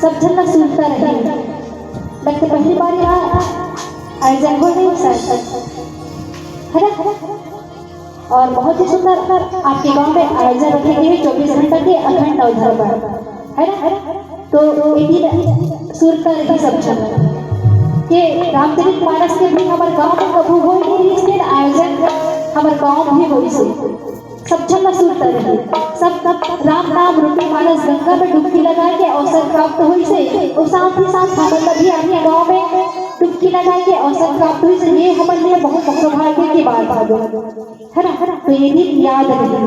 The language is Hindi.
सब झल्ला सुनता रहे। लगता पहली बार यहाँ आयोजन हो गई है ना। और बहुत ही सुंदर आपके गांव में आयोजन रखे गए 24 घंटे के अखंड अवधर पर है ना। तो एक सुनता रहे सब झल्ला के रामचरित मानस के भी हमारे गांव में कबू हो नहीं इसलिए आयोजन हमारे गांव भी हो इसे सब झल्ला सुनता रहे। सब राम नाम रूपी मानस गंगा में डुबकी लगा के अवसर प्राप्त हुई से और साथ ही साथ हमारे भी अपने गांव में डुबकी लगा के अवसर प्राप्त हुई से ये हमारे लिए बहुत सौभाग्य की बात है ना। तो ये भी याद रहे।